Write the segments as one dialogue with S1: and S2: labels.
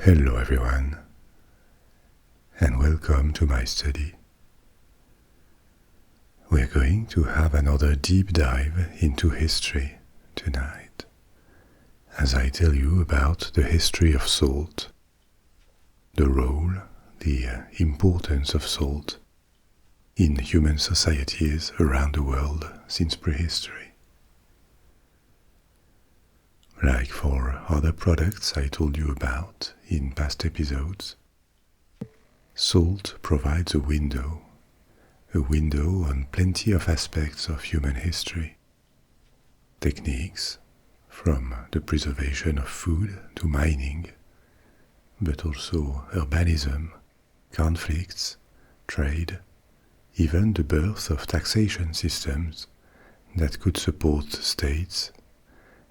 S1: Hello everyone, and welcome to my study. We're going to have another deep dive into history tonight, as I tell you about the history of salt, the role, the importance of salt in human societies around the world since prehistory. Like for other products I told you about in past episodes, salt provides a window on plenty of aspects of human history. Techniques, from the preservation of food to mining, but also urbanism, conflicts, trade, even the birth of taxation systems that could support states,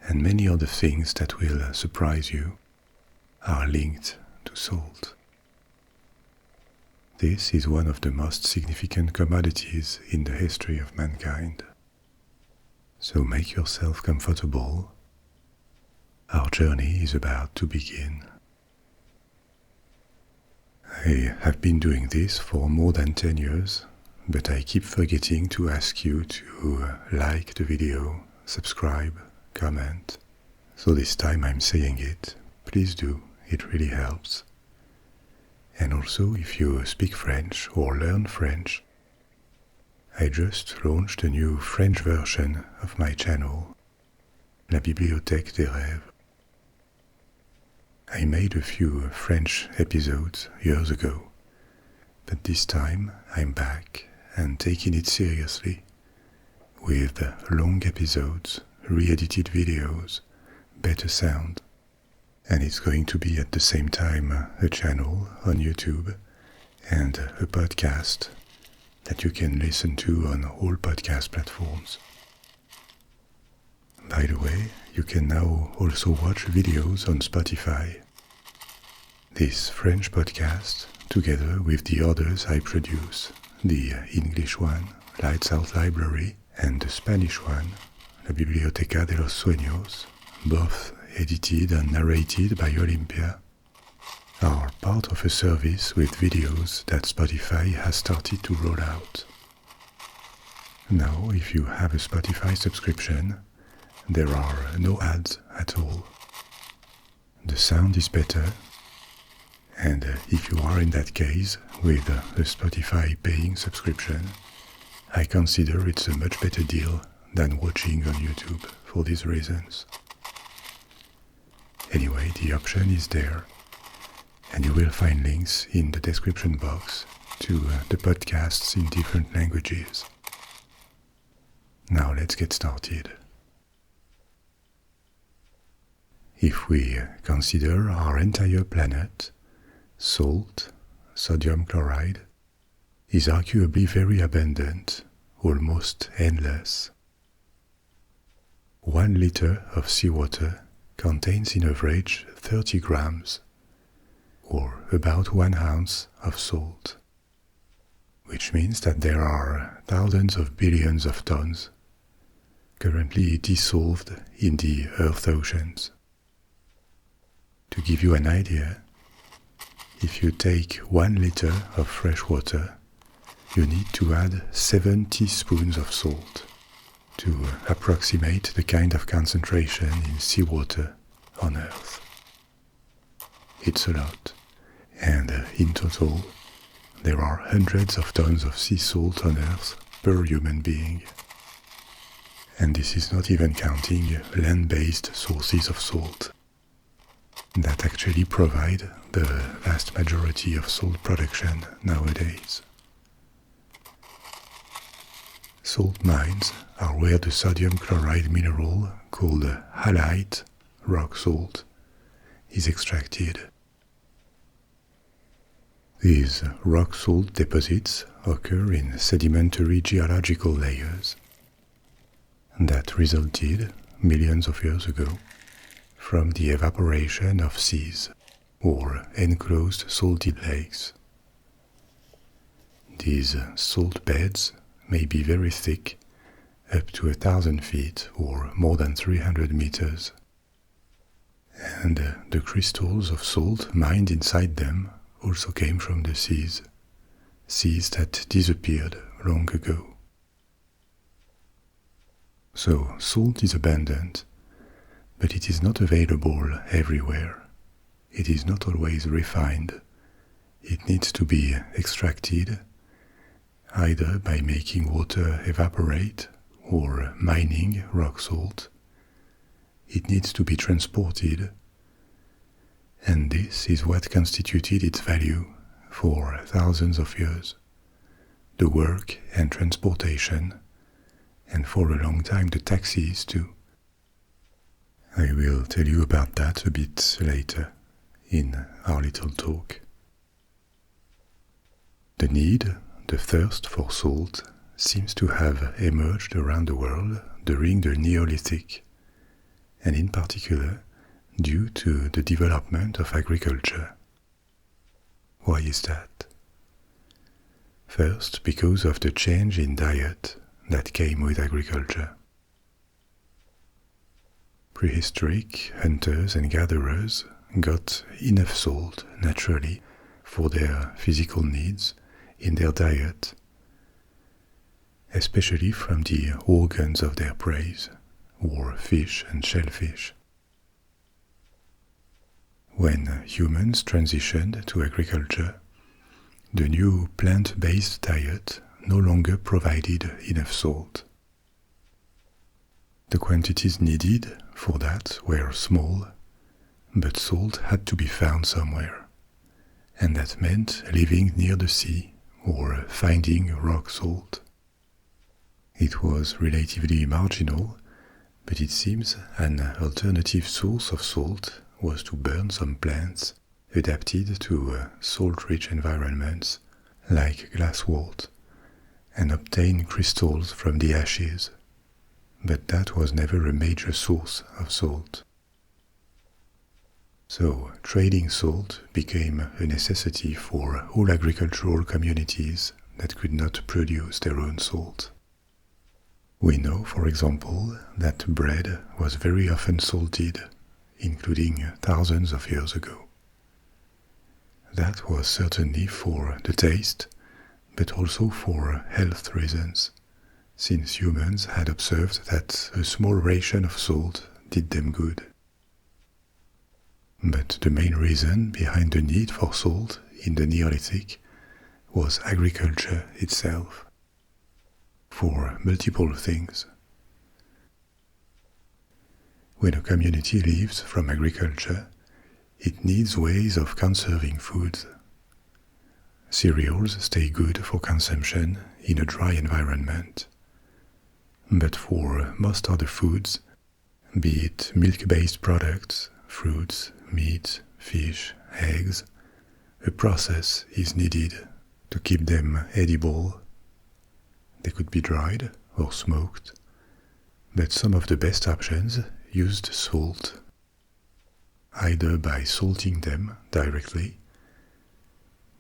S1: and many other things that will surprise you are linked to salt. This is one of the most significant commodities in the history of mankind. So make yourself comfortable. Our journey is about to begin. I have been doing this for more than 10 years, but I keep forgetting to ask you to like the video, subscribe, comment. So this time I'm saying it. Please do, it really helps. And also, if you speak French or learn French, I just launched a new French version of my channel, La Bibliothèque des Rêves. I made a few French episodes years ago, but this time I'm back and taking it seriously, with long episodes, re-edited videos, better sound, and it's going to be at the same time a channel on YouTube and a podcast that you can listen to on all podcast platforms. By the way, you can now also watch videos on Spotify. This French podcast, together with the others I produce, the English one, Lights Out Library, and the Spanish one, La Biblioteca de los Sueños, both edited and narrated by Olympia, are part of a service with videos that Spotify has started to roll out. Now, if you have a Spotify subscription, there are no ads at all. The sound is better, and if you are in that case with a Spotify paying subscription, I consider it's a much better deal than watching on YouTube for these reasons. Anyway, the option is there, and you will find links in the description box to the podcasts in different languages. Now let's get started. If we consider our entire planet, salt, sodium chloride, is arguably very abundant, almost endless. 1 liter of seawater contains in average 30 grams, or about 1 ounce of salt, which means that there are thousands of billions of tons currently dissolved in the Earth's oceans. To give you an idea, if you take 1 liter of fresh water, you need to add 7 teaspoons of salt to approximate the kind of concentration in seawater on Earth. It's a lot, and in total, there are hundreds of tons of sea salt on Earth per human being. And this is not even counting land-based sources of salt that actually provide the vast majority of salt production nowadays. Salt mines are where the sodium chloride mineral called halite, rock salt, is extracted. These rock salt deposits occur in sedimentary geological layers that resulted millions of years ago from the evaporation of seas or enclosed salted lakes. These salt beds may be very thick, up to 1,000 feet or more than 300 meters, and the crystals of salt mined inside them also came from the seas that disappeared long ago. So salt is abundant, but it is not available everywhere. It is not always refined. It needs to be extracted, either by making water evaporate or mining rock salt. It needs to be transported, and this is what constituted its value for thousands of years. The work and transportation, and for a long time the taxes too. I will tell you about that a bit later in our little talk. The need, the thirst for salt, seems to have emerged around the world during the Neolithic, and in particular due to the development of agriculture. Why is that? First, because of the change in diet that came with agriculture. Prehistoric hunters and gatherers got enough salt naturally for their physical needs in their diet, especially from the organs of their prey, or fish and shellfish. When humans transitioned to agriculture, the new plant-based diet no longer provided enough salt. The quantities needed for that were small, but salt had to be found somewhere, and that meant living near the sea or finding rock salt. It was relatively marginal, but it seems an alternative source of salt was to burn some plants adapted to salt-rich environments like glasswort and obtain crystals from the ashes, but that was never a major source of salt. So trading salt became a necessity for all agricultural communities that could not produce their own salt. We know, for example, that bread was very often salted, including thousands of years ago. That was certainly for the taste, but also for health reasons, since humans had observed that a small ration of salt did them good. But the main reason behind the need for salt in the Neolithic was agriculture itself, for multiple things. When a community lives from agriculture, it needs ways of conserving food. Cereals stay good for consumption in a dry environment, but for most other foods, be it milk-based products, fruits, meat, fish, eggs, a process is needed to keep them edible. They could be dried or smoked, but some of the best options used salt, either by salting them directly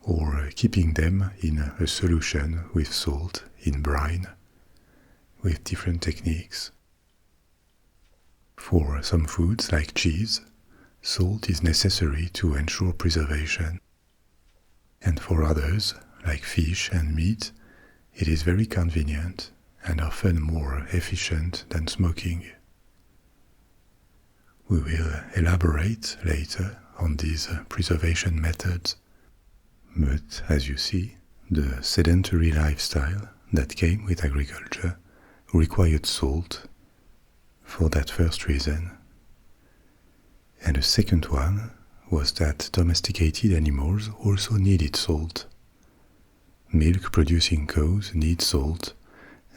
S1: or keeping them in a solution with salt in brine with different techniques. For some foods like cheese, salt is necessary to ensure preservation, and for others, like fish and meat, it is very convenient and often more efficient than smoking. We will elaborate later on these preservation methods, but as you see, the sedentary lifestyle that came with agriculture required salt for that first reason. And the second one was that domesticated animals also needed salt. Milk-producing cows need salt,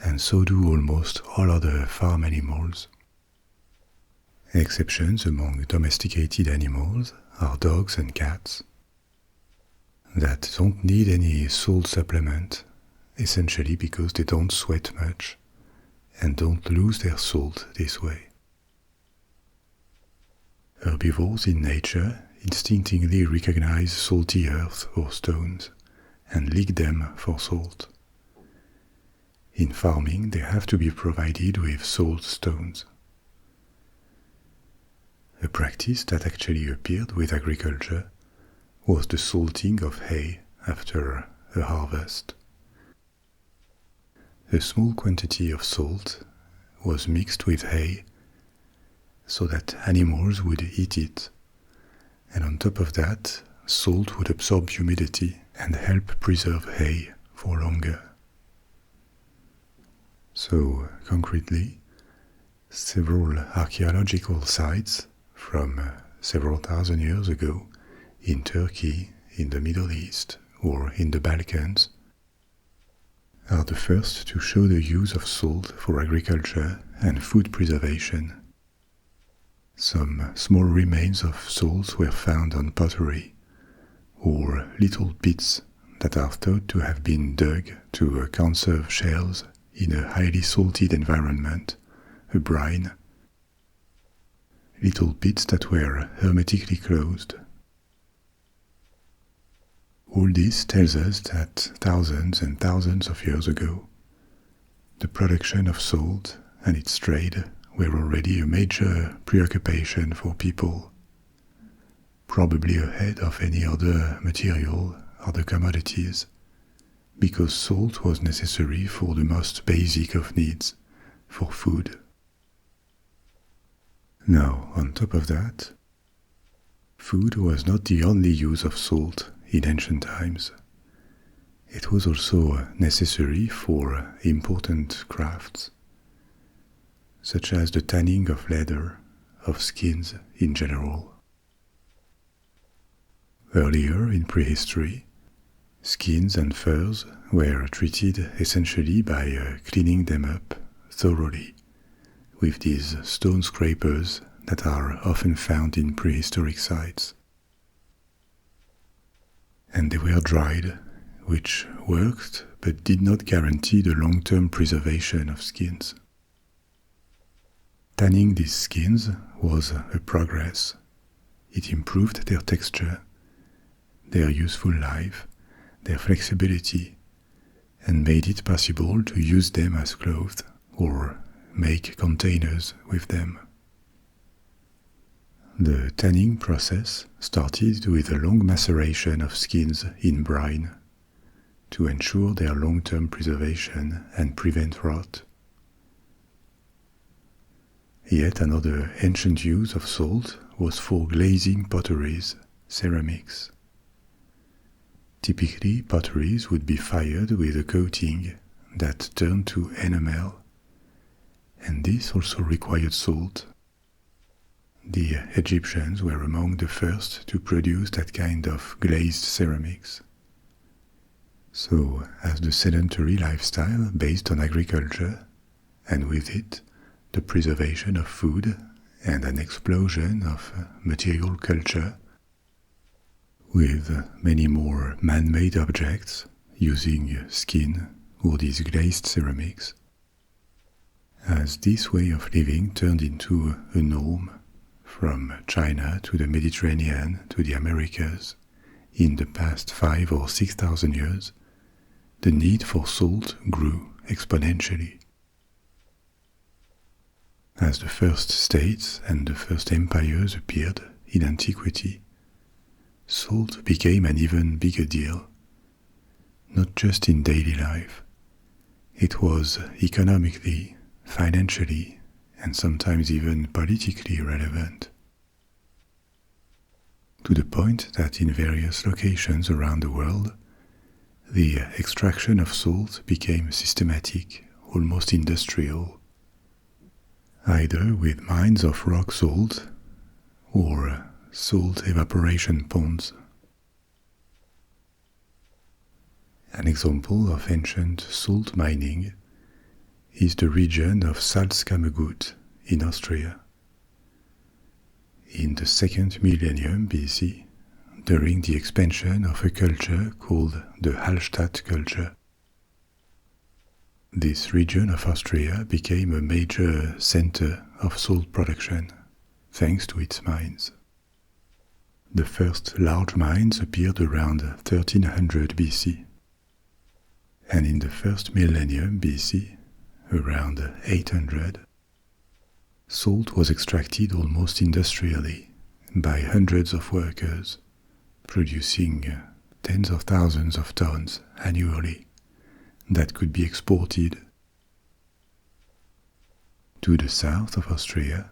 S1: and so do almost all other farm animals. Exceptions among domesticated animals are dogs and cats that don't need any salt supplement, essentially because they don't sweat much and don't lose their salt this way. Herbivores in nature instinctively recognize salty earth or stones and lick them for salt. In farming, they have to be provided with salt stones. A practice that actually appeared with agriculture was the salting of hay after a harvest. A small quantity of salt was mixed with hay so that animals would eat it, and on top of that, salt would absorb humidity and help preserve hay for longer. So, concretely, several archaeological sites from several thousand years ago in Turkey, in the Middle East, or in the Balkans are the first to show the use of salt for agriculture and food preservation. Some small remains of salt were found on pottery, or little pits that are thought to have been dug to conserve shells in a highly salted environment, a brine. Little pits that were hermetically closed. All this tells us that thousands and thousands of years ago, the production of salt and its trade were already a major preoccupation for people, probably ahead of any other material, other commodities, because salt was necessary for the most basic of needs, for food. Now, on top of that, food was not the only use of salt in ancient times. It was also necessary for important crafts, such as the tanning of leather, of skins in general. Earlier in prehistory, skins and furs were treated essentially by cleaning them up thoroughly with these stone scrapers that are often found in prehistoric sites. And they were dried, which worked but did not guarantee the long-term preservation of skins. Tanning these skins was a progress. It improved their texture, their useful life, their flexibility, and made it possible to use them as clothes or make containers with them. The tanning process started with a long maceration of skins in brine to ensure their long-term preservation and prevent rot. Yet another ancient use of salt was for glazing potteries, ceramics. Typically, potteries would be fired with a coating that turned to enamel, and this also required salt. The Egyptians were among the first to produce that kind of glazed ceramics. So, as the sedentary lifestyle based on agriculture, and with it, the preservation of food and an explosion of material culture, with many more man-made objects using skin or these glazed ceramics, as this way of living turned into a norm from China to the Mediterranean to the Americas in the past 5,000 or 6,000 years, the need for salt grew exponentially. As the first states and the first empires appeared in antiquity, salt became an even bigger deal, not just in daily life. It was economically, financially, and sometimes even politically relevant, to the point that in various locations around the world, the extraction of salt became systematic, almost industrial, either with mines of rock salt or salt evaporation ponds. An example of ancient salt mining is the region of Salzkammergut in Austria. In the 2nd millennium BC, during the expansion of a culture called the Hallstatt culture, this region of Austria became a major center of salt production, thanks to its mines. The first large mines appeared around 1300 BC, and in the 1st millennium BC, around 800, Salt was extracted almost industrially by hundreds of workers, producing tens of thousands of tons annually that could be exported. To the south of Austria,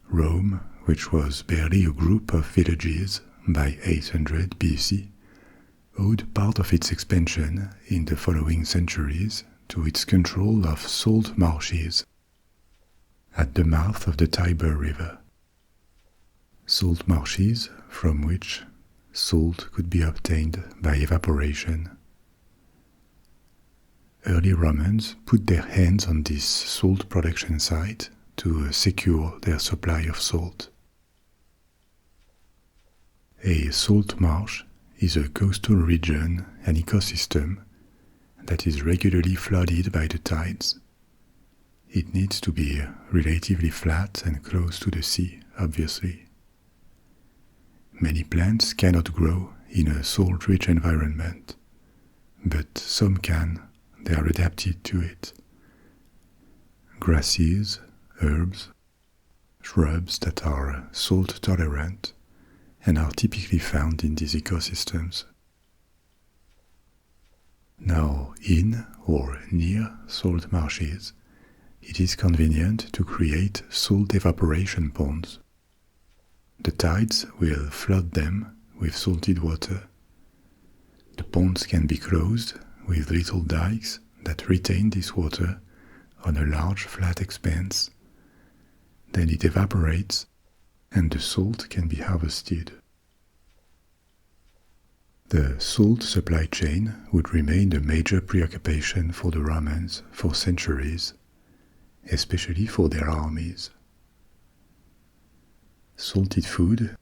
S1: Rome, which was barely a group of villages by 800 BC, owed part of its expansion in the following centuries to its control of salt marshes at the mouth of the Tiber River. Salt marshes from which salt could be obtained by evaporation. Early Romans put their hands on this salt production site to secure their supply of salt. A salt marsh is a coastal region and ecosystem that is regularly flooded by the tides. It needs to be relatively flat and close to the sea, obviously. Many plants cannot grow in a salt-rich environment, but some can. They are adapted to it. Grasses, herbs, shrubs that are salt-tolerant and are typically found in these ecosystems. Now, in or near salt marshes, it is convenient to create salt evaporation ponds. The tides will flood them with salted water. The ponds can be closed with little dikes that retain this water on a large flat expanse. Then it evaporates and the salt can be harvested. The salt supply chain would remain a major preoccupation for the Romans for centuries, especially for their armies. Salted food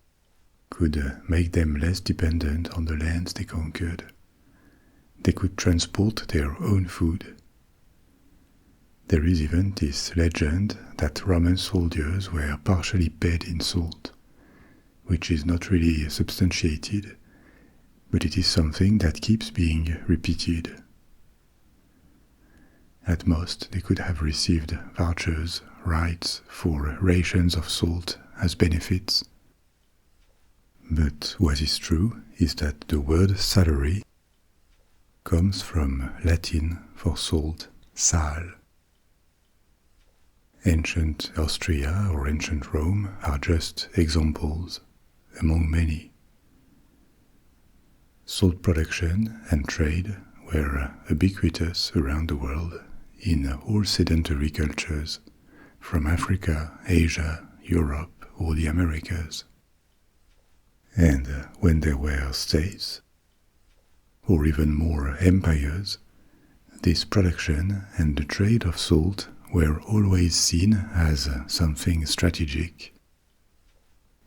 S1: could make them less dependent on the lands they conquered. They could transport their own food. There is even this legend that Roman soldiers were partially paid in salt, which is not really substantiated, but it is something that keeps being repeated. At most, they could have received vouchers, rights for rations of salt as benefits. But what is true is that the word salary comes from Latin for salt, sal. Ancient Austria or ancient Rome are just examples among many. Salt production and trade were ubiquitous around the world in all sedentary cultures, from Africa, Asia, Europe, or the Americas. And when there were states, or even more empires, this production and the trade of salt were always seen as something strategic.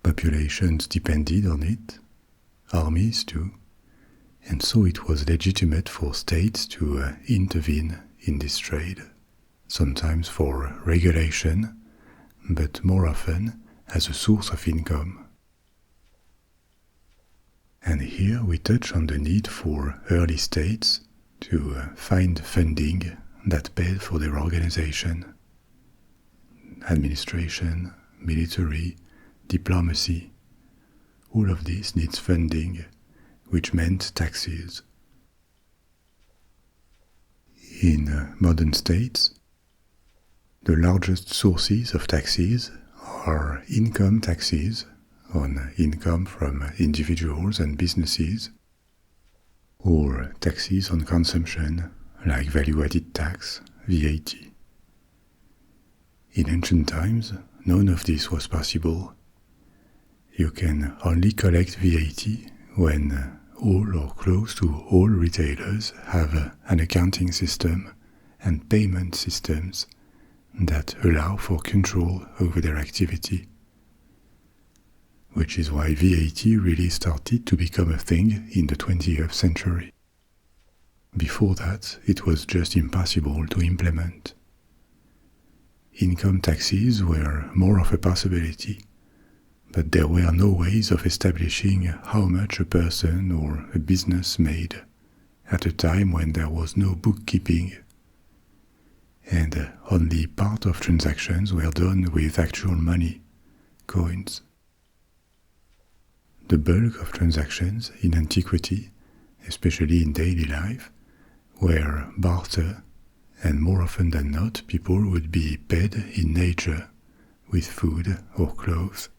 S1: Populations depended on it, armies too, and so it was legitimate for states to intervene in this trade, sometimes for regulation, but more often as a source of income. And here we touch on the need for early states to find funding that paid for their organization. Administration, military, diplomacy, all of this needs funding, which meant taxes. In modern states, the largest sources of taxes are income taxes on income from individuals and businesses, or taxes on consumption like value-added tax, VAT. In ancient times, none of this was possible. You can only collect VAT when all or close to all retailers have an accounting system and payment systems that allow for control over their activity. Which is why VAT really started to become a thing in the 20th century. Before that, it was just impossible to implement. Income taxes were more of a possibility, but there were no ways of establishing how much a person or a business made at a time when there was no bookkeeping. and only part of transactions were done with actual money, coins. The bulk of transactions in antiquity, especially in daily life, were barter, and more often than not, people would be paid in nature with food or clothes,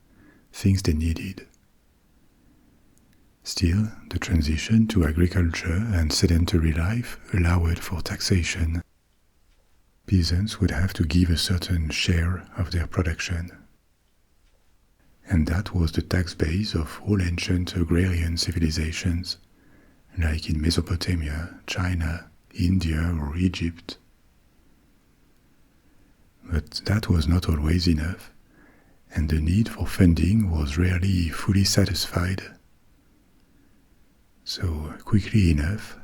S1: things they needed. Still, the transition to agriculture and sedentary life allowed for taxation. Peasants would have to give a certain share of their production. And that was the tax base of all ancient agrarian civilizations, like in Mesopotamia, China, India, or Egypt. But that was not always enough, and the need for funding was rarely fully satisfied. So, quickly enough,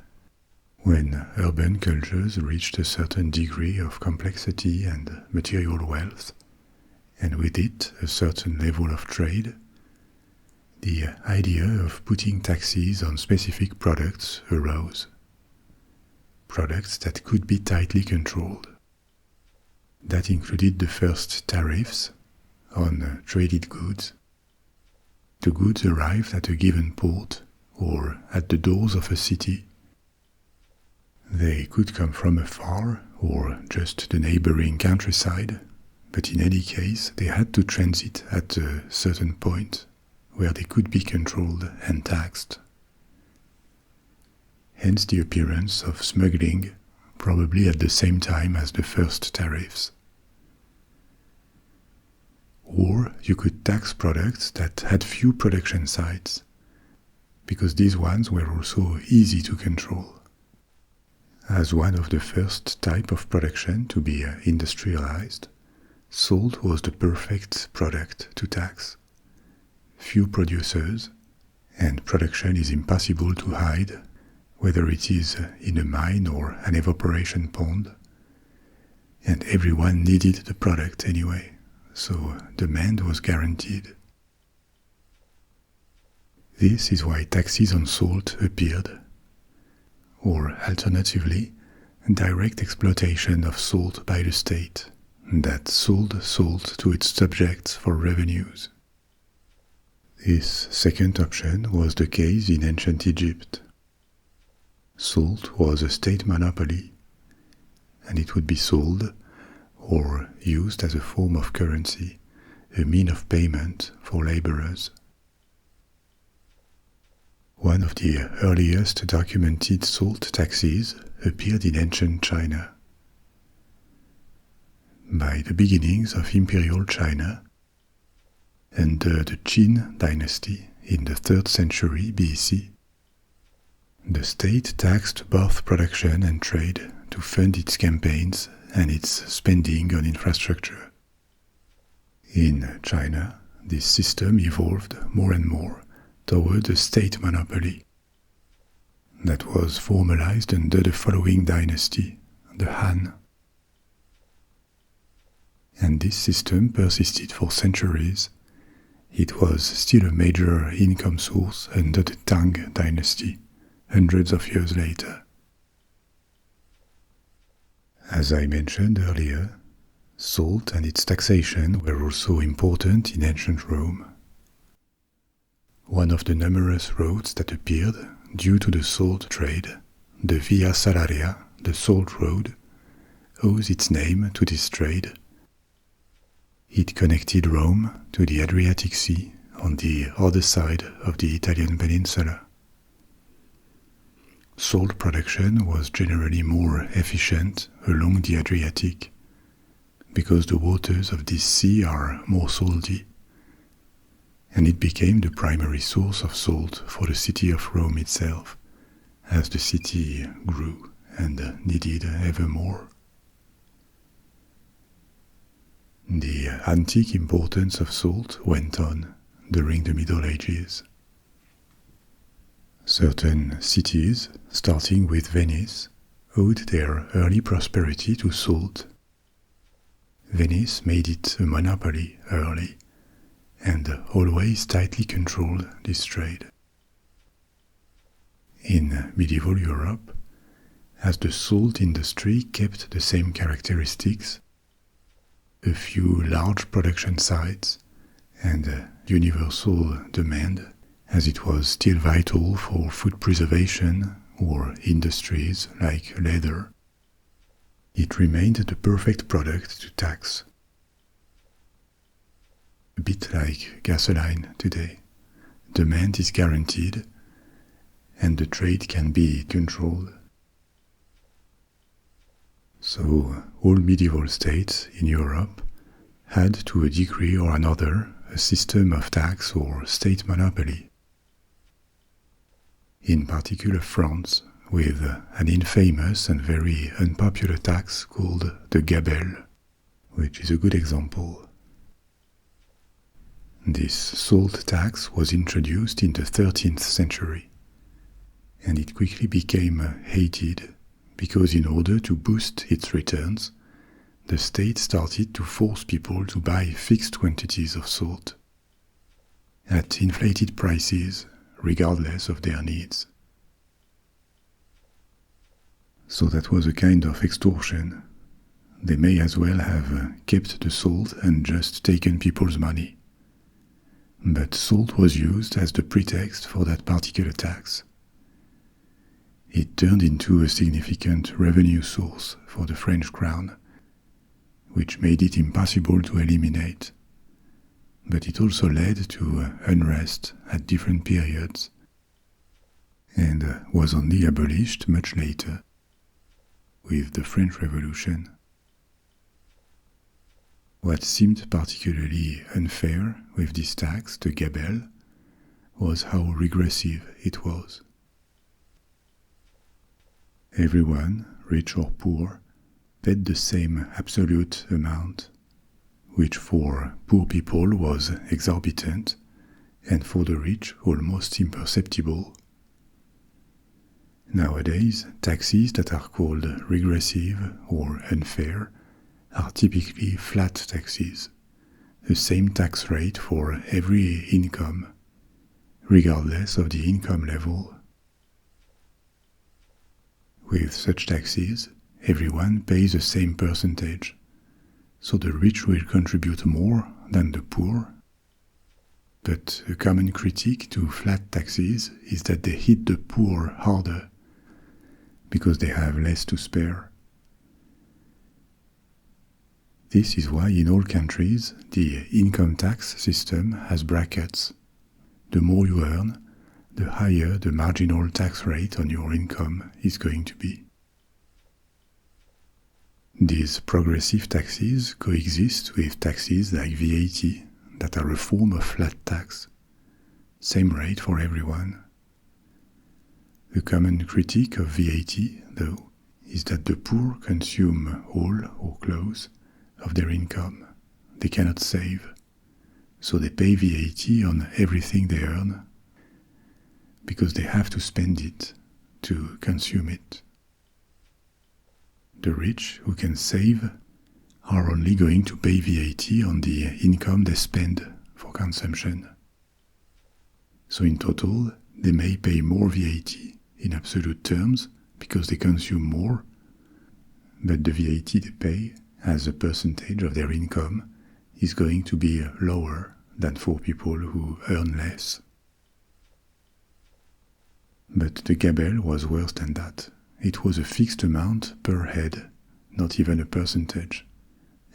S1: when urban cultures reached a certain degree of complexity and material wealth, and with it a certain level of trade, the idea of putting taxes on specific products arose. Products that could be tightly controlled. That included the first tariffs on traded goods. The goods arrived at a given port or at the doors of a city. They could come from afar or just the neighboring countryside, but in any case they had to transit at a certain point where they could be controlled and taxed. Hence the appearance of smuggling, probably at the same time as the first tariffs. Or you could tax products that had few production sites, because these ones were also easy to control. As one of the first type of production to be industrialized, salt was the perfect product to tax. Few producers, and production is impossible to hide, whether it is in a mine or an evaporation pond, and everyone needed the product anyway, so demand was guaranteed. This is why taxes on salt appeared, or alternatively, direct exploitation of salt by the state that sold salt to its subjects for revenues. This second option was the case in ancient Egypt. Salt was a state monopoly, and it would be sold or used as a form of currency, a mean of payment for laborers. One of the earliest documented salt taxes appeared in ancient China. By the beginnings of Imperial China, under the Qin dynasty in the 3rd century BC, the state taxed both production and trade to fund its campaigns and its spending on infrastructure. In China, this system evolved more and more toward a state monopoly that was formalized under the following dynasty, the Han. And this system persisted for centuries. It was still a major income source under the Tang dynasty, hundreds of years later. As I mentioned earlier, salt and its taxation were also important in ancient Rome. One of the numerous roads that appeared due to the salt trade, the Via Salaria, the Salt Road, owes its name to this trade. It connected Rome to the Adriatic Sea on the other side of the Italian peninsula. Salt production was generally more efficient along the Adriatic because the waters of this sea are more salty, and it became the primary source of salt for the city of Rome itself, as the city grew and needed ever more. The antique importance of salt went on during the Middle Ages. Certain cities, starting with Venice, owed their early prosperity to salt. Venice made it a monopoly early, and always tightly controlled this trade. In medieval Europe, as the salt industry kept the same characteristics, a few large production sites, and universal demand, as it was still vital for food preservation or industries like leather. It remained the perfect product to tax. A bit like gasoline today. Demand is guaranteed, and the trade can be controlled. So all medieval states in Europe had, to a degree or another, a system of tax or state monopoly. In particular France, with an infamous and very unpopular tax called the gabelle, which is a good example. This salt tax was introduced in the 13th century, and it quickly became hated because in order to boost its returns, the state started to force people to buy fixed quantities of salt at inflated prices regardless of their needs. So that was a kind of extortion. They may as well have kept the salt and just taken people's money. But salt was used as the pretext for that particular tax. It turned into a significant revenue source for the French crown, which made it impossible to eliminate. But it also led to unrest at different periods, and was only abolished much later, with the French Revolution. What seemed particularly unfair with this tax, the gabelle, was how regressive it was. Everyone, rich or poor, paid the same absolute amount, which for poor people was exorbitant, and for the rich almost imperceptible. Nowadays, taxes that are called regressive or unfair are typically flat taxes, the same tax rate for every income, regardless of the income level. With such taxes, everyone pays the same percentage, so the rich will contribute more than the poor. But a common critique to flat taxes is that they hit the poor harder, because they have less to spare. This is why in all countries the income tax system has brackets. The more you earn, the higher the marginal tax rate on your income is going to be. These progressive taxes coexist with taxes like VAT that are a form of flat tax, same rate for everyone. The common critique of VAT, though, is that the poor consume all or close of their income. They cannot save, so they pay VAT on everything they earn because they have to spend it to consume it. The rich who can save are only going to pay VAT on the income they spend for consumption. So in total, they may pay more VAT in absolute terms because they consume more, but the VAT they pay as a percentage of their income is going to be lower than for people who earn less. But the gabelle was worse than that. It was a fixed amount per head, not even a percentage.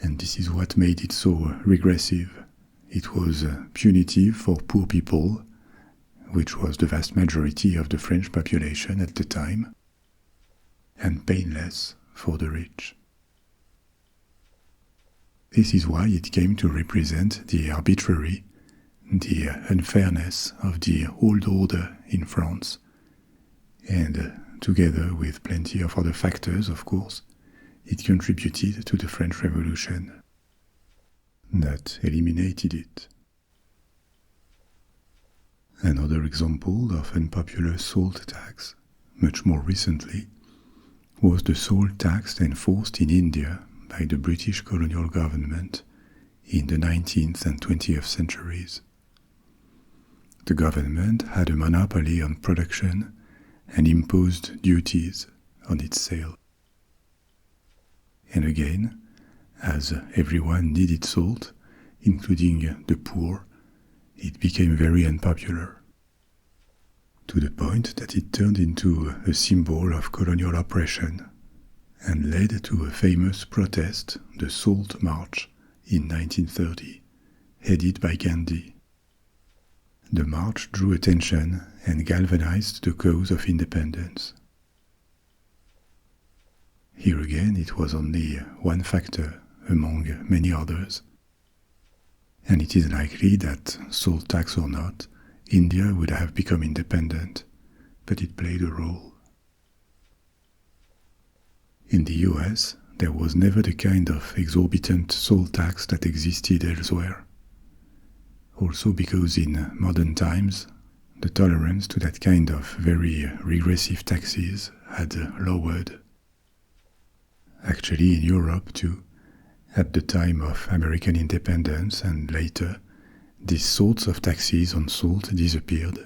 S1: And this is what made it so regressive. It was punitive for poor people, which was the vast majority of the French population at the time, and painless for the rich. This is why it came to represent the arbitrary, the unfairness of the old order in France, and together with plenty of other factors, of course, it contributed to the French Revolution that eliminated it. Another example of unpopular salt tax, much more recently, was the salt tax enforced in India by the British colonial government in the 19th and 20th centuries. The government had a monopoly on production and imposed duties on its sale. And again, as everyone needed salt, including the poor, it became very unpopular, to the point that it turned into a symbol of colonial oppression and led to a famous protest, the Salt March, in 1930, headed by Gandhi. The march drew attention and galvanized the cause of independence. Here again, it was only one factor among many others, and it is likely that, salt tax or not, India would have become independent, but it played a role. In the US, there was never the kind of exorbitant salt tax that existed elsewhere. Also because in modern times, the tolerance to that kind of very regressive taxes had lowered. Actually, in Europe too, at the time of American independence and later, these sorts of taxes on salt disappeared,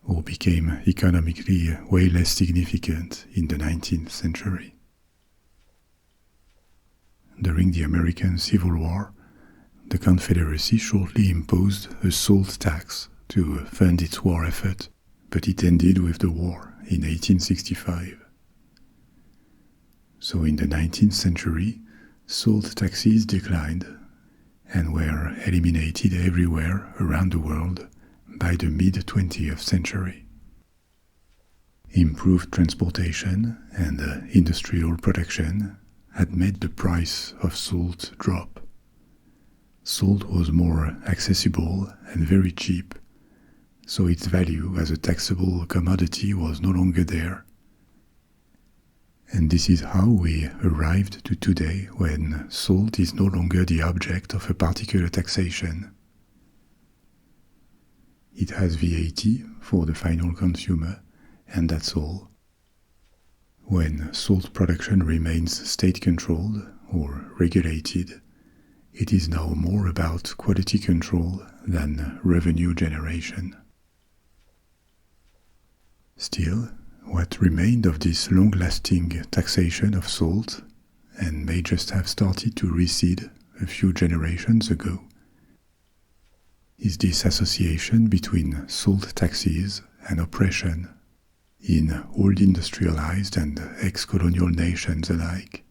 S1: or became economically way less significant in the 19th century. During the American Civil War, the Confederacy shortly imposed a salt tax to fund its war effort, but it ended with the war in 1865. So in the 19th century, salt taxes declined and were eliminated everywhere around the world by the mid-20th century. Improved transportation and industrial production had made the price of salt drop. Salt was more accessible and very cheap, so its value as a taxable commodity was no longer there. And this is how we arrived to today, when salt is no longer the object of a particular taxation. It has VAT for the final consumer, and that's all. When salt production remains state-controlled or regulated, it is now more about quality control than revenue generation. Still, what remained of this long-lasting taxation of salt, and may just have started to recede a few generations ago, is this association between salt taxes and oppression in old industrialized and ex-colonial nations alike.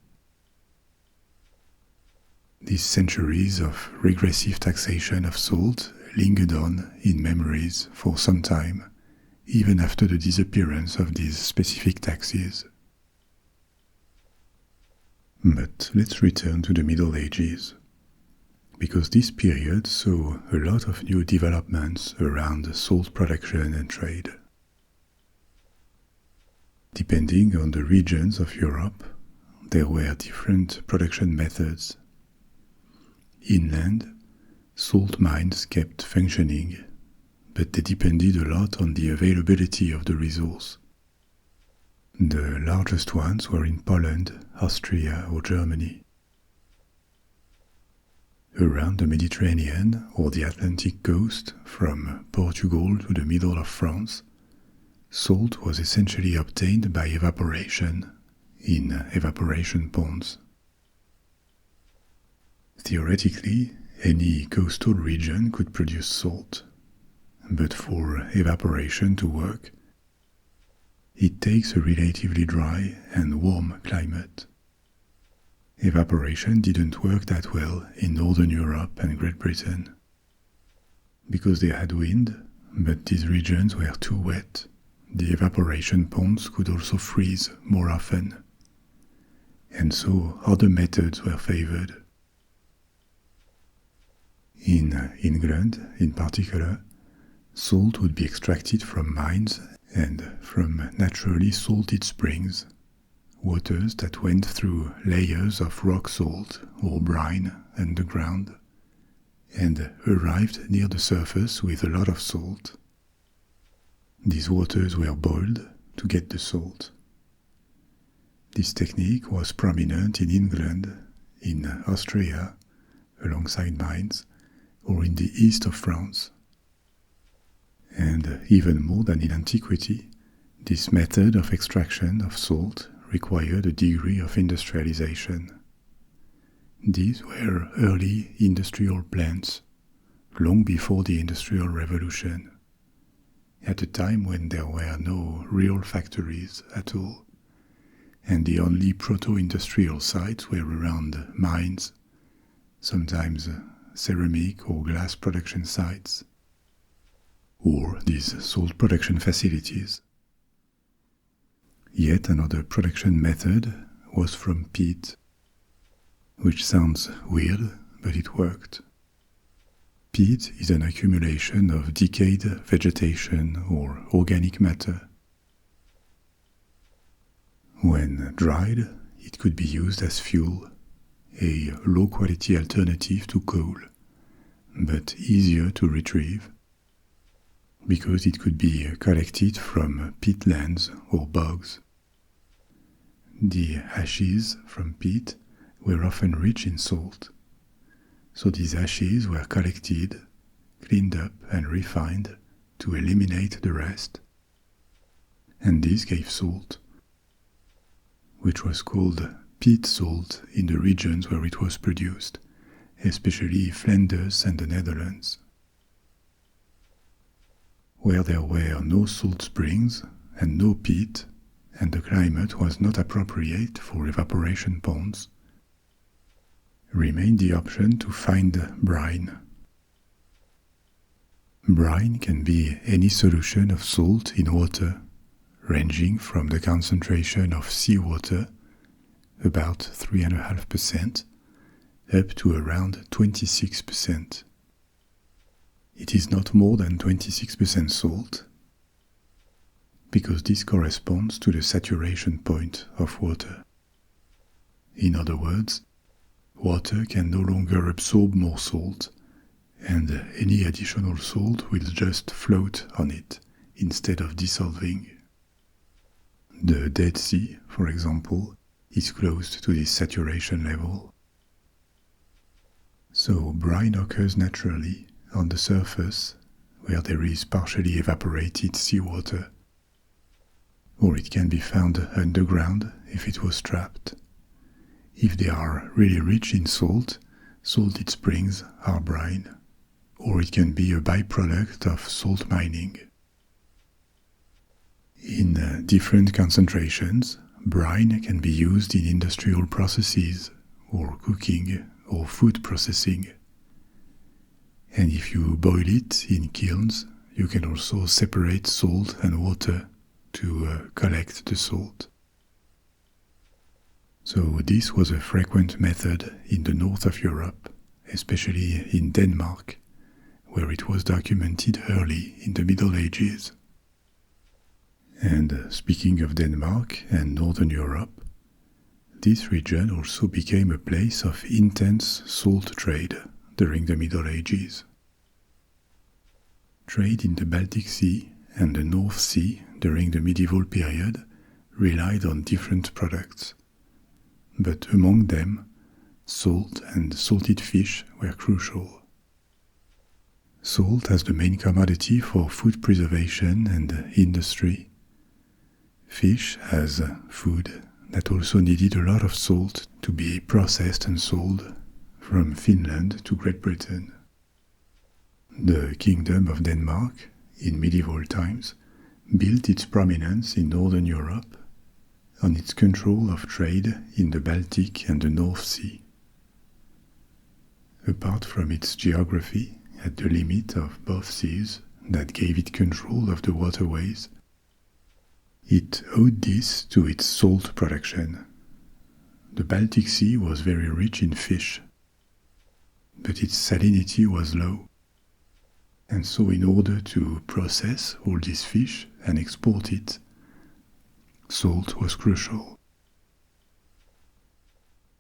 S1: These centuries of regressive taxation of salt lingered on in memories for some time, even after the disappearance of these specific taxes. But let's return to the Middle Ages, because this period saw a lot of new developments around salt production and trade. Depending on the regions of Europe, there were different production methods. Inland, salt mines kept functioning, but they depended a lot on the availability of the resource. The largest ones were in Poland, Austria, or Germany. Around the Mediterranean or the Atlantic coast, from Portugal to the middle of France, salt was essentially obtained by evaporation in evaporation ponds. Theoretically, any coastal region could produce salt, but for evaporation to work, it takes a relatively dry and warm climate. Evaporation didn't work that well in Northern Europe and Great Britain, because they had wind, but these regions were too wet. The evaporation ponds could also freeze more often, and so other methods were favored. In England, in particular, salt would be extracted from mines and from naturally salted springs, waters that went through layers of rock salt or brine underground, and arrived near the surface with a lot of salt. These waters were boiled to get the salt. This technique was prominent in England, in Austria, alongside mines, or in the east of France. And even more than in antiquity, This method of extraction of salt required a degree of industrialization. These were early industrial plants, long before the Industrial Revolution, at a time when there were no real factories at all, and the only proto-industrial sites were around mines, sometimes ceramic or glass production sites, or these salt production facilities. Yet another production method was from peat, which sounds weird, but it worked. Peat is an accumulation of decayed vegetation or organic matter. When dried, it could be used as fuel, a low-quality alternative to coal, but easier to retrieve, because it could be collected from peatlands or bogs. The ashes from peat were often rich in salt, so these ashes were collected, cleaned up and refined to eliminate the rest, and this gave salt, which was called peat salt in the regions where it was produced, especially Flanders and the Netherlands. Where there were no salt springs and no peat, and the climate was not appropriate for evaporation ponds, remained the option to find brine. Brine can be any solution of salt in water, ranging from the concentration of seawater, about 3.5%, up to around 26%. It is not more than 26% salt, because this corresponds to the saturation point of water. In other words, water can no longer absorb more salt, and any additional salt will just float on it instead of dissolving. The Dead Sea, for example, is close to this saturation level. So brine occurs naturally on the surface where there is partially evaporated seawater, or it can be found underground if it was trapped. If they are really rich in salt, salted springs are brine, or it can be a byproduct of salt mining. In different concentrations, brine can be used in industrial processes, or cooking, or food processing. And if you boil it in kilns, you can also separate salt and water to collect the salt. So this was a frequent method in the north of Europe, especially in Denmark, where it was documented early in the Middle Ages. And speaking of Denmark and Northern Europe, this region also became a place of intense salt trade during the Middle Ages. Trade in the Baltic Sea and the North Sea during the medieval period relied on different products, but among them, salt and salted fish were crucial. Salt as the main commodity for food preservation and industry. Fish as food that also needed a lot of salt to be processed and sold from Finland to Great Britain. The Kingdom of Denmark, in medieval times, built its prominence in Northern Europe on its control of trade in the Baltic and the North Sea. Apart from its geography at the limit of both seas that gave it control of the waterways, it owed this to its salt production. The Baltic Sea was very rich in fish, but its salinity was low, and so in order to process all this fish and export it, salt was crucial.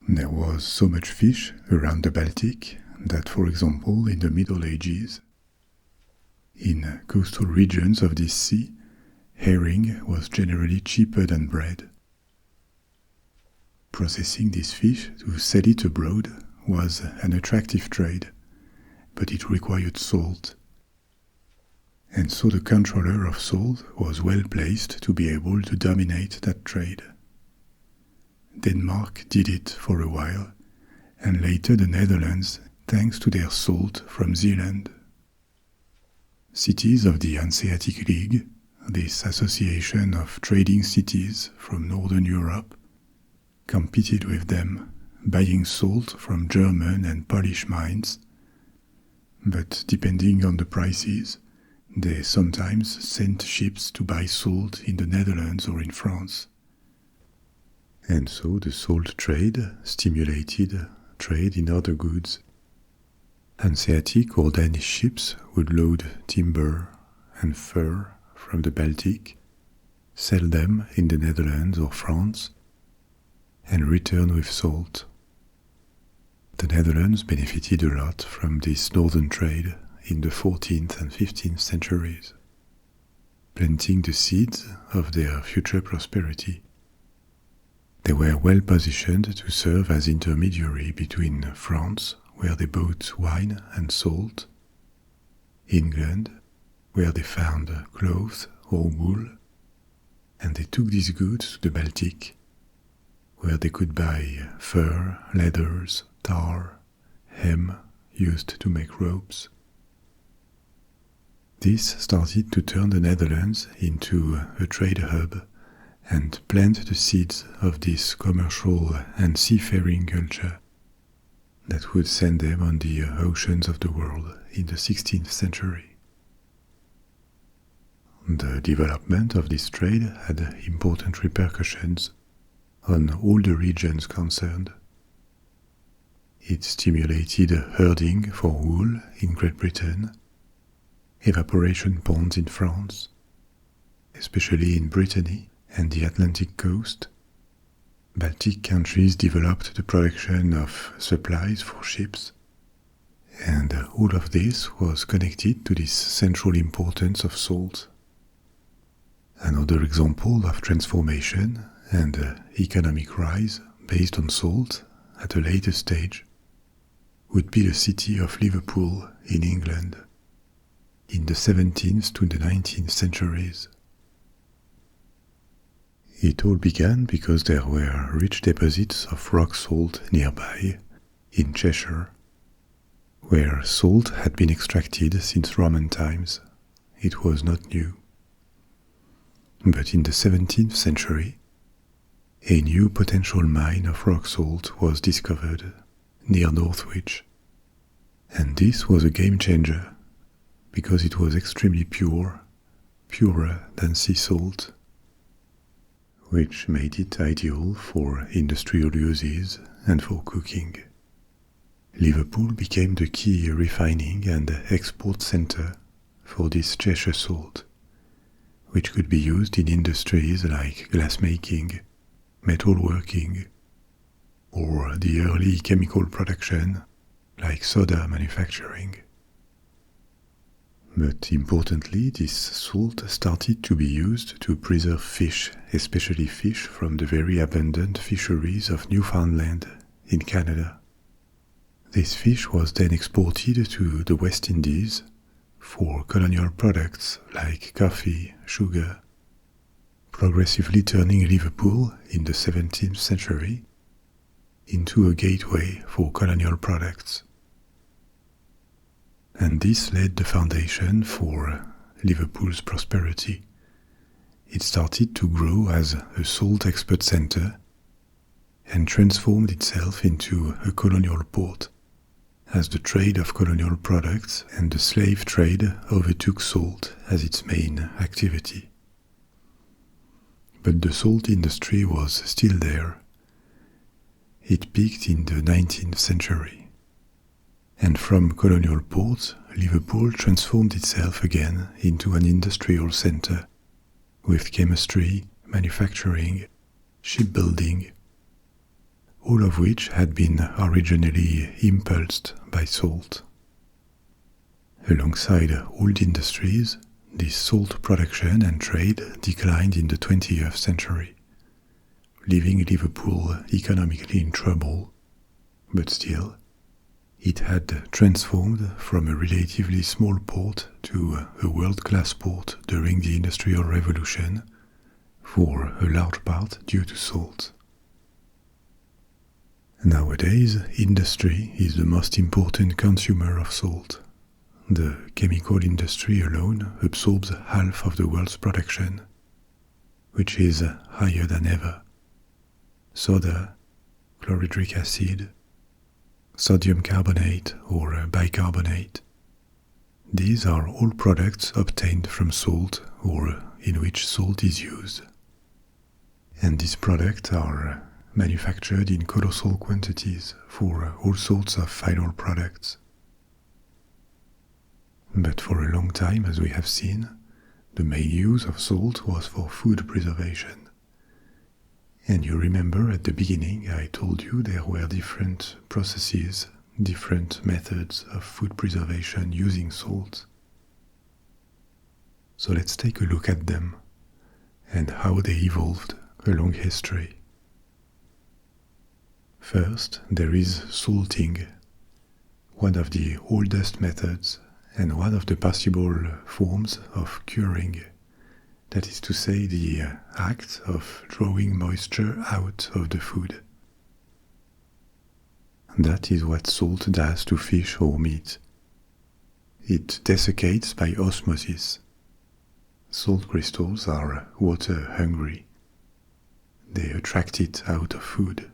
S1: There was so much fish around the Baltic that, for example, in the Middle Ages, in coastal regions of this sea, herring was generally cheaper than bread. Processing this fish to sell it abroad was an attractive trade, but it required salt. And so the controller of salt was well placed to be able to dominate that trade. Denmark did it for a while, and later the Netherlands, thanks to their salt from Zealand. Cities of the Hanseatic League, this association of trading cities from Northern Europe, competed with them, buying salt from German and Polish mines, but depending on the prices, they sometimes sent ships to buy salt in the Netherlands or in France. And so the salt trade stimulated trade in other goods. Hanseatic or Danish ships would load timber and fur from the Baltic, sell them in the Netherlands or France, and return with salt. The Netherlands benefited a lot from this northern trade in the 14th and 15th centuries, planting the seeds of their future prosperity. They were well positioned to serve as intermediary between France, where they bought wine and salt, England, where they found clothes or wool, and they took these goods to the Baltic, where they could buy fur, leathers, tar, hemp used to make ropes. This started to turn the Netherlands into a trade hub and plant the seeds of this commercial and seafaring culture that would send them on the oceans of the world in the 16th century. The development of this trade had important repercussions on all the regions concerned. It stimulated herding for wool in Great Britain, evaporation ponds in France, especially in Brittany and the Atlantic coast. Baltic countries developed the production of supplies for ships, and all of this was connected to this central importance of salt. Another example of transformation and economic rise based on salt at a later stage would be the city of Liverpool in England in the 17th to the 19th centuries. It all began because there were rich deposits of rock salt nearby, in Cheshire, where salt had been extracted since Roman times. It was not new. But in the 17th century, a new potential mine of rock salt was discovered near Northwich, and this was a game changer because it was extremely pure, purer than sea salt, which made it ideal for industrial uses and for cooking. Liverpool became the key refining and export center for this Cheshire salt, which could be used in industries like glassmaking, metalworking, or the early chemical production like soda manufacturing. But importantly, this salt started to be used to preserve fish, especially fish from the very abundant fisheries of Newfoundland in Canada. This fish was then exported to the West Indies for colonial products like coffee, sugar, progressively turning Liverpool in the 17th century into a gateway for colonial products. And this laid the foundation for Liverpool's prosperity. It started to grow as a salt export center and transformed itself into a colonial port as the trade of colonial products and the slave trade overtook salt as its main activity. But the salt industry was still there. It peaked in the 19th century. And from colonial port, Liverpool transformed itself again into an industrial center with chemistry, manufacturing, shipbuilding, all of which had been originally impulsed by salt. Alongside old industries, this salt production and trade declined in the 20th century, leaving Liverpool economically in trouble, but still, It had transformed from a relatively small port to a world-class port during the Industrial Revolution, for a large part due to salt. Nowadays, industry is the most important consumer of salt. The chemical industry alone absorbs half of the world's production, which is higher than ever. Soda, chlorhydric acid, sodium carbonate or bicarbonate. These are all products obtained from salt or in which salt is used. And these products are manufactured in colossal quantities for all sorts of final products. But for a long time, as we have seen, the main use of salt was for food preservation. And you remember at the beginning I told you there were different processes, different methods of food preservation using salt. So let's take a look at them and how they evolved along history. First, there is salting, one of the oldest methods and one of the possible forms of curing. That is to say, the act of drawing moisture out of the food. That is what salt does to fish or meat. It desiccates by osmosis. Salt crystals are water hungry. They attract it out of food.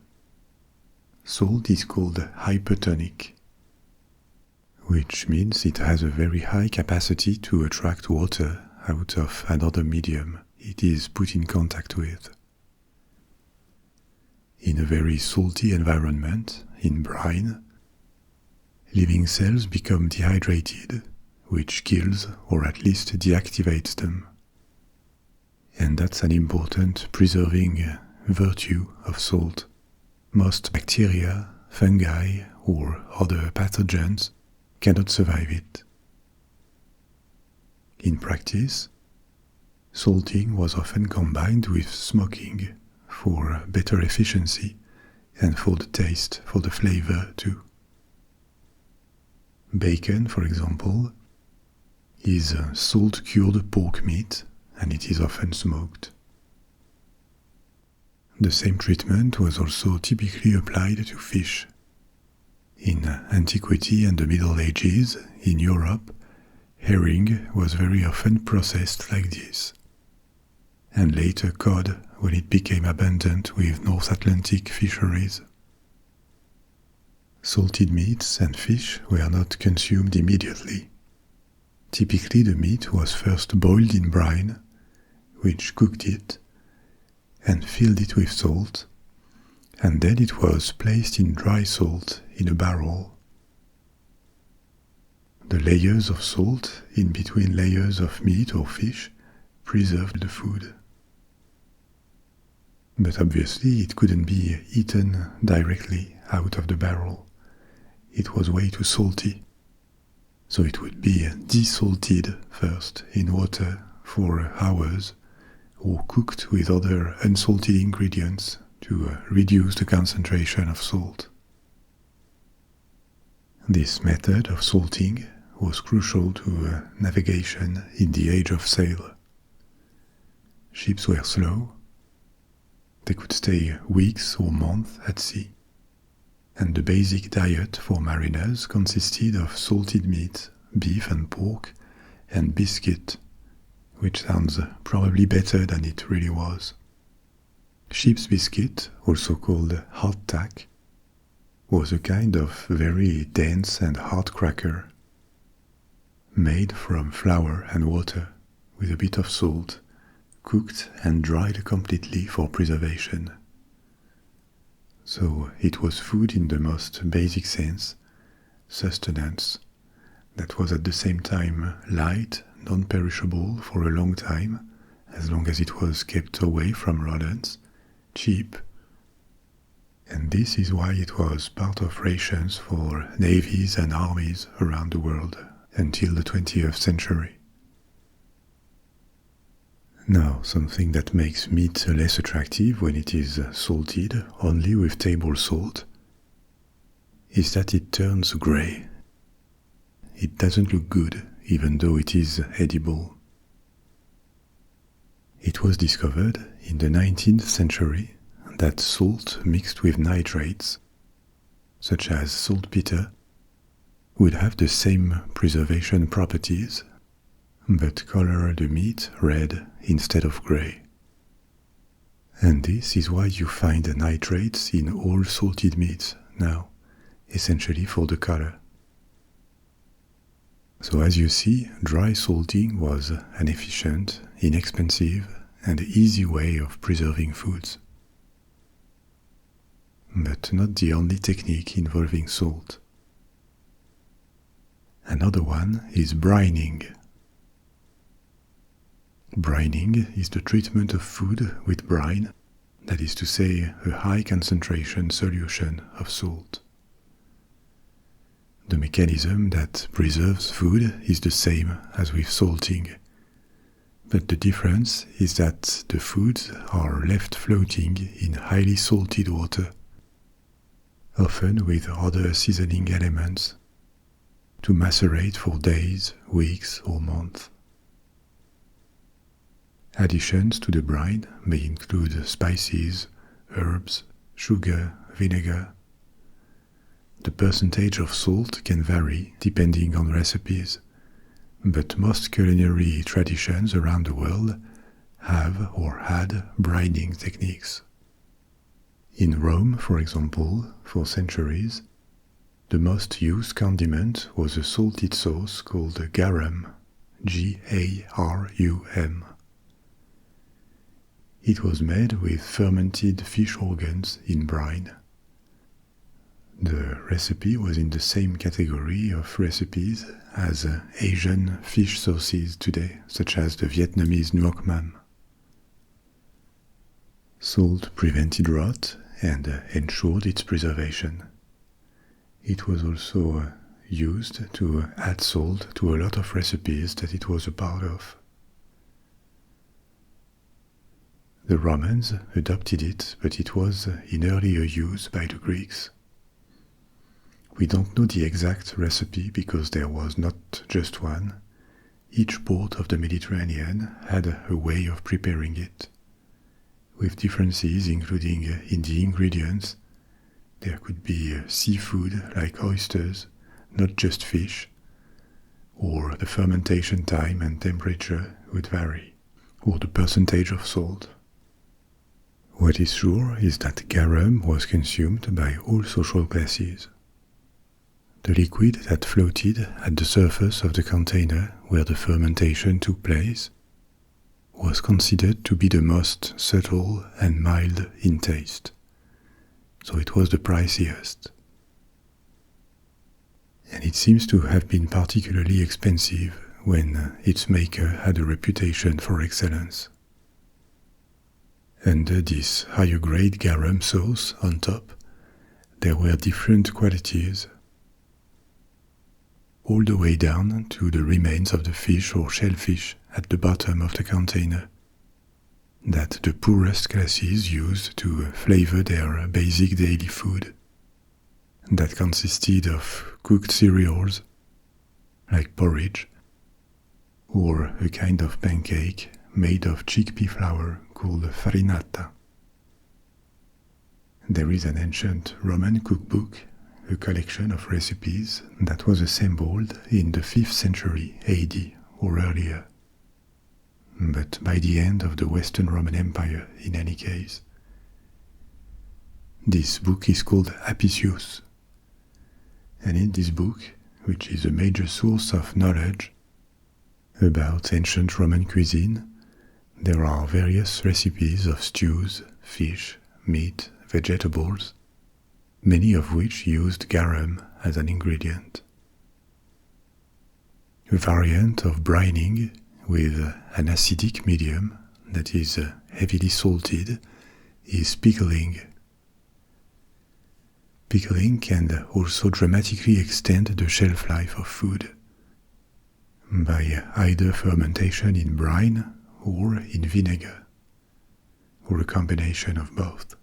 S1: Salt is called hypertonic, which means it has a very high capacity to attract water out of another medium it is put in contact with. In a very salty environment, in brine, living cells become dehydrated, which kills or at least deactivates them. And that's an important preserving virtue of salt. Most bacteria, fungi, or other pathogens cannot survive it. In practice, salting was often combined with smoking for better efficiency and for the taste, for the flavor too. Bacon, for example, is salt-cured pork meat, and it is often smoked. The same treatment was also typically applied to fish. In antiquity and the Middle Ages, in Europe, herring was very often processed like this, and later cod when it became abundant with North Atlantic fisheries. Salted meats and fish were not consumed immediately. Typically the meat was first boiled in brine, which cooked it, and filled it with salt, and then it was placed in dry salt in a barrel. The layers of salt in between layers of meat or fish preserved the food. But obviously it couldn't be eaten directly out of the barrel. It was way too salty. So it would be desalted first in water for hours, or cooked with other unsalted ingredients to reduce the concentration of salt. This method of salting was crucial to navigation in the age of sail. Ships were slow. They could stay weeks or months at sea, and the basic diet for mariners consisted of salted meat, beef and pork, and biscuit, which sounds probably better than it really was. Ship's biscuit, also called hardtack, was a kind of very dense and hard cracker, made from flour and water with a bit of salt, cooked and dried completely for preservation. So it was food in the most basic sense, sustenance, that was at the same time light, non-perishable for a long time, as long as it was kept away from rodents, cheap. And this is why it was part of rations for navies and armies around the world until the 20th century. Now, something that makes meat less attractive when it is salted only with table salt is that it turns grey. It doesn't look good, even though it is edible. It was discovered in the 19th century that salt mixed with nitrates, such as saltpeter, would have the same preservation properties, but color the meat red instead of grey. And this is why you find nitrates in all salted meats now, essentially for the color. So as you see, dry salting was an efficient, inexpensive, and easy way of preserving foods. But not the only technique involving salt. Another one is brining. Brining is the treatment of food with brine, that is to say, a high concentration solution of salt. The mechanism that preserves food is the same as with salting, but the difference is that the foods are left floating in highly salted water, often with other seasoning elements, to macerate for days, weeks, or months. Additions to the brine may include spices, herbs, sugar, vinegar. The percentage of salt can vary depending on recipes, but most culinary traditions around the world have or had brining techniques. In Rome, for example, for centuries, the most used condiment was a salted sauce called garum, Garum. It was made with fermented fish organs in brine. The recipe was in the same category of recipes as Asian fish sauces today, such as the Vietnamese nuoc mam. Salt prevented rot and ensured its preservation. It was also used to add salt to a lot of recipes that it was a part of. The Romans adopted it, but it was in earlier use by the Greeks. We don't know the exact recipe because there was not just one. Each port of the Mediterranean had a way of preparing it, with differences including in the ingredients. There could be seafood like oysters, not just fish, or the fermentation time and temperature would vary, or the percentage of salt. What is sure is that garum was consumed by all social classes. The liquid that floated at the surface of the container where the fermentation took place was considered to be the most subtle and mild in taste, so it was the priciest. And it seems to have been particularly expensive when its maker had a reputation for excellence. Under this higher grade garum sauce on top, there were different qualities, all the way down to the remains of the fish or shellfish at the bottom of the container, that the poorest classes used to flavor their basic daily food, that consisted of cooked cereals, like porridge, or a kind of pancake made of chickpea flour called farinata. There is an ancient Roman cookbook, a collection of recipes that was assembled in the 5th century AD or earlier, but by the end of the Western Roman Empire in any case. This book is called Apicius, and in this book, which is a major source of knowledge about ancient Roman cuisine, there are various recipes of stews, fish, meat, vegetables, many of which used garum as an ingredient. A variant of brining with an acidic medium that is heavily salted is pickling. Pickling can also dramatically extend the shelf life of food by either fermentation in brine or in vinegar, or a combination of both.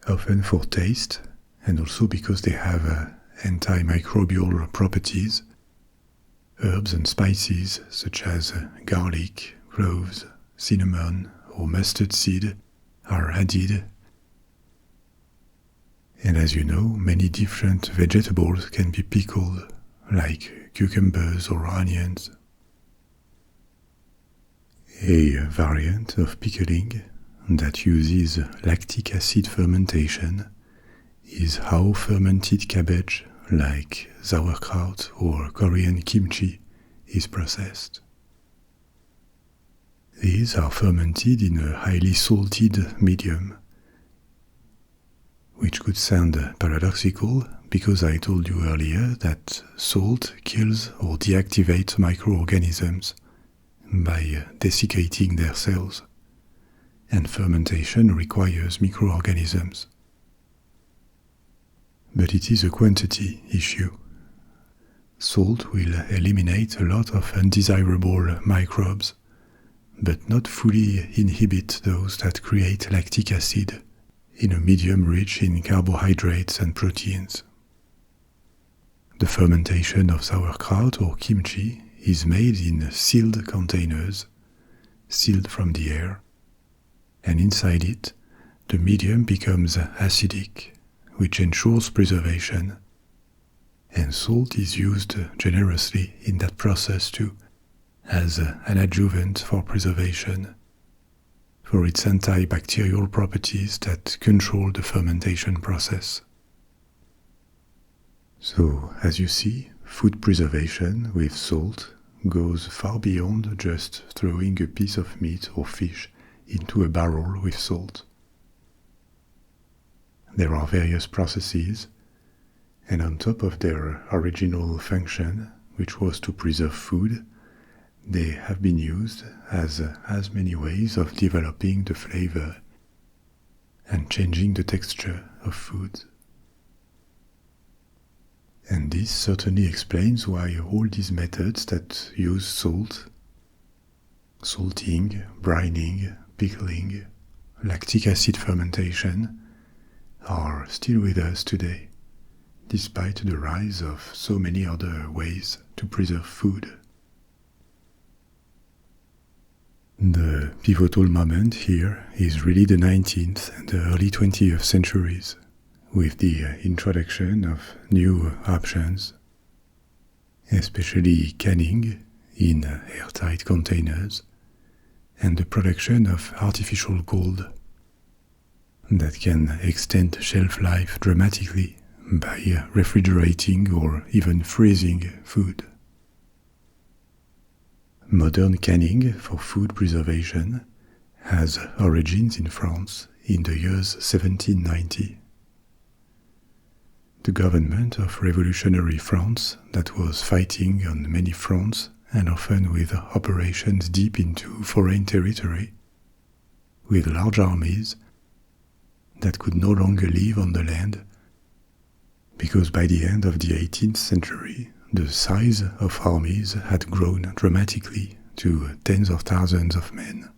S1: Often for taste, and also because they have antimicrobial properties. Herbs and spices such as garlic, cloves, cinnamon, or mustard seed are added. And as you know, many different vegetables can be pickled, like cucumbers or onions. A variant of pickling that uses lactic acid fermentation is how fermented cabbage, like sauerkraut or Korean kimchi, is processed. These are fermented in a highly salted medium, which could sound paradoxical because I told you earlier that salt kills or deactivates microorganisms by desiccating their cells, and fermentation requires microorganisms. But it is a quantity issue. Salt will eliminate a lot of undesirable microbes, but not fully inhibit those that create lactic acid in a medium rich in carbohydrates and proteins. The fermentation of sauerkraut or kimchi is made in sealed containers, sealed from the air, and inside it, the medium becomes acidic, which ensures preservation, and salt is used generously in that process too, as an adjuvant for preservation, for its antibacterial properties that control the fermentation process. So, as you see, food preservation with salt goes far beyond just throwing a piece of meat or fish into a barrel with salt. There are various processes, and on top of their original function, which was to preserve food, they have been used as many ways of developing the flavor and changing the texture of food. And this certainly explains why all these methods that use salt, salting, brining, pickling, lactic acid fermentation, are still with us today, despite the rise of so many other ways to preserve food. The pivotal moment here is really the 19th and the early 20th centuries, with the introduction of new options, especially canning in airtight containers, and the production of artificial gold that can extend shelf life dramatically by refrigerating or even freezing food. Modern canning for food preservation has origins in France in the years 1790. The government of revolutionary France that was fighting on many fronts and often with operations deep into foreign territory, with large armies that could no longer live on the land, because by the end of the 18th century, the size of armies had grown dramatically to tens of thousands of men.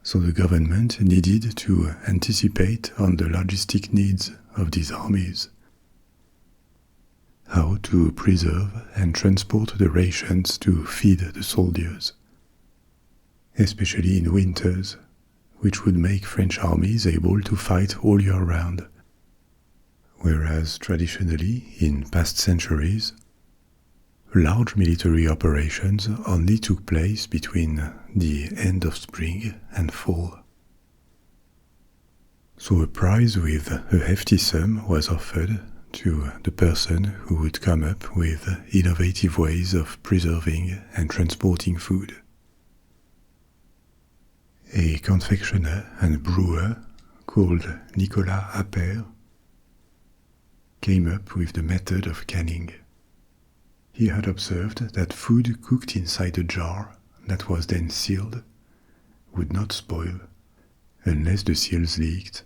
S1: So the government needed to anticipate on the logistic needs of these armies, how to preserve and transport the rations to feed the soldiers, especially in winters, which would make French armies able to fight all year round, whereas traditionally, in past centuries, large military operations only took place between the end of spring and fall. So a prize with a hefty sum was offered to the person who would come up with innovative ways of preserving and transporting food. A confectioner and brewer called Nicolas Appert came up with the method of canning. He had observed that food cooked inside a jar that was then sealed would not spoil unless the seals leaked.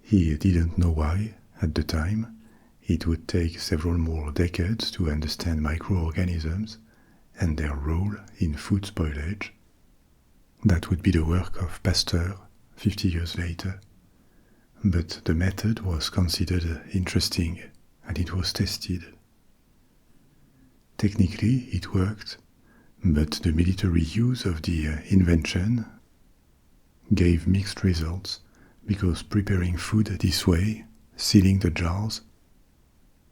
S1: He didn't know why at the time. It would take several more decades to understand microorganisms and their role in food spoilage. That would be the work of Pasteur 50 years later. but the method was considered interesting and it was tested. Technically, it worked, but the military use of the invention gave mixed results because preparing food this way, sealing the jars,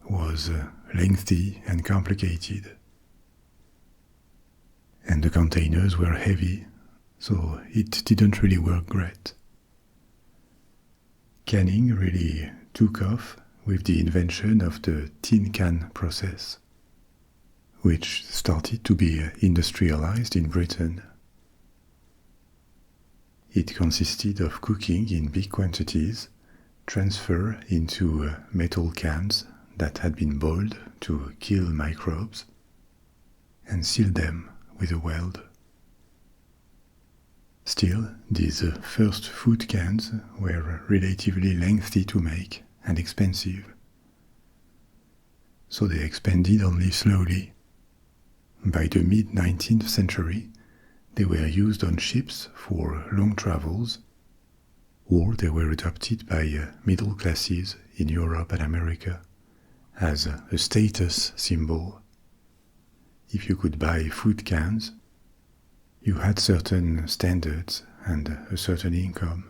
S1: was lengthy and complicated. And the containers were heavy, so it didn't really work great. Canning really took off with the invention of the tin can process, which started to be industrialized in Britain. It consisted of cooking in big quantities, transfer into metal cans that had been boiled to kill microbes, and seal them with a weld. Still, these first food cans were relatively lengthy to make and expensive, so they expanded only slowly. By the mid-19th century, they were used on ships for long travels, or they were adopted by middle classes in Europe and America as a status symbol. If you could buy food cans, you had certain standards and a certain income.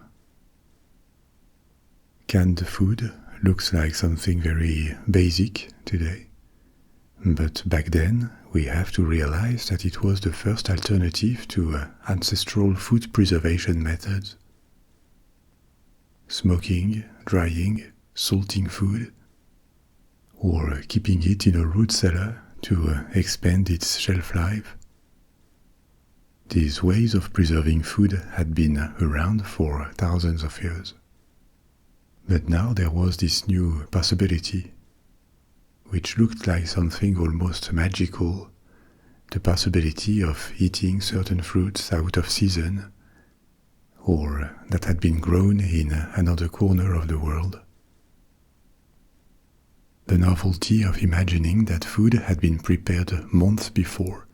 S1: Canned food looks like something very basic today, but back then we have to realize that it was the first alternative to ancestral food preservation methods. Smoking, drying, salting food, or keeping it in a root cellar to expand its shelf life. These ways of preserving food had been around for thousands of years. But now there was this new possibility, which looked like something almost magical, the possibility of eating certain fruits out of season, or that had been grown in another corner of the world. The novelty of imagining that food had been prepared months before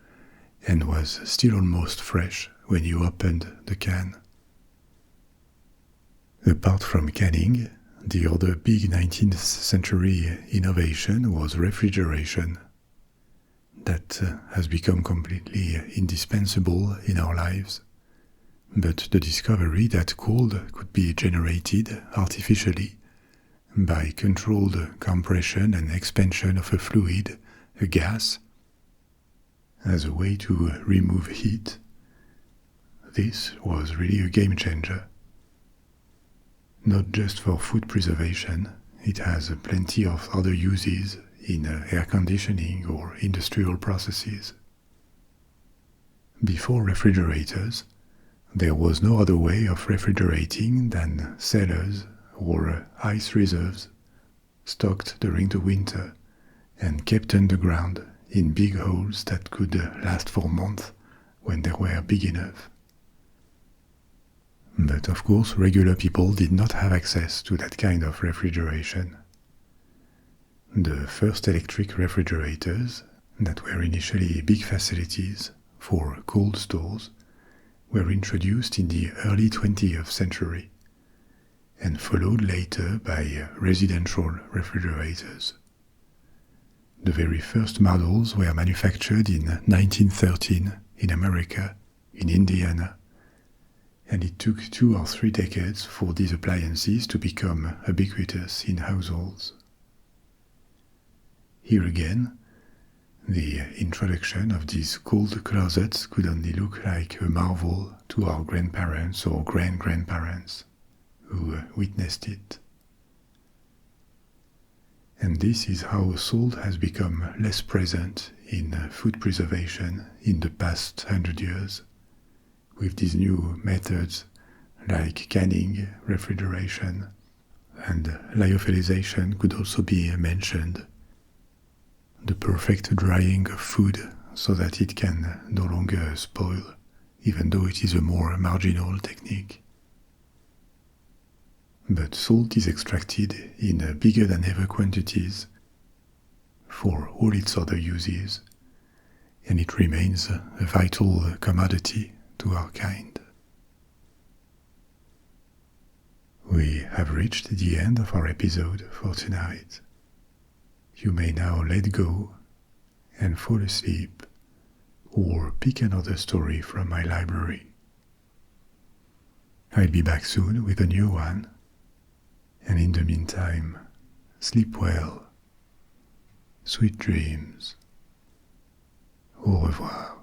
S1: and was still almost fresh when you opened the can. Apart from canning, the other big 19th century innovation was refrigeration. That has become completely indispensable in our lives. But the discovery that cold could be generated artificially by controlled compression and expansion of a fluid, a gas, as a way to remove heat, this was really a game changer. Not just for food preservation, it has plenty of other uses in air conditioning or industrial processes. Before refrigerators, there was no other way of refrigerating than cellars or ice reserves stocked during the winter and kept underground in big holes that could last for months when they were big enough. But of course, regular people did not have access to that kind of refrigeration. The first electric refrigerators, that were initially big facilities for cold stores, were introduced in the early 20th century and followed later by residential refrigerators. The very first models were manufactured in 1913 in America, in Indiana, and it took 2 or 3 decades for these appliances to become ubiquitous in households. Here again, the introduction of these cold closets could only look like a marvel to our grandparents or grand-grandparents who witnessed it. And this is how salt has become less present in food preservation in the past 100 years, with these new methods like canning, refrigeration, and lyophilization could also be mentioned. The perfect drying of food so that it can no longer spoil, even though it is a more marginal technique. But salt is extracted in bigger than ever quantities for all its other uses, and it remains a vital commodity to our kind. We have reached the end of our episode for tonight. You may now let go and fall asleep or pick another story from my library. I'll be back soon with a new one, and in the meantime, sleep well, sweet dreams, au revoir.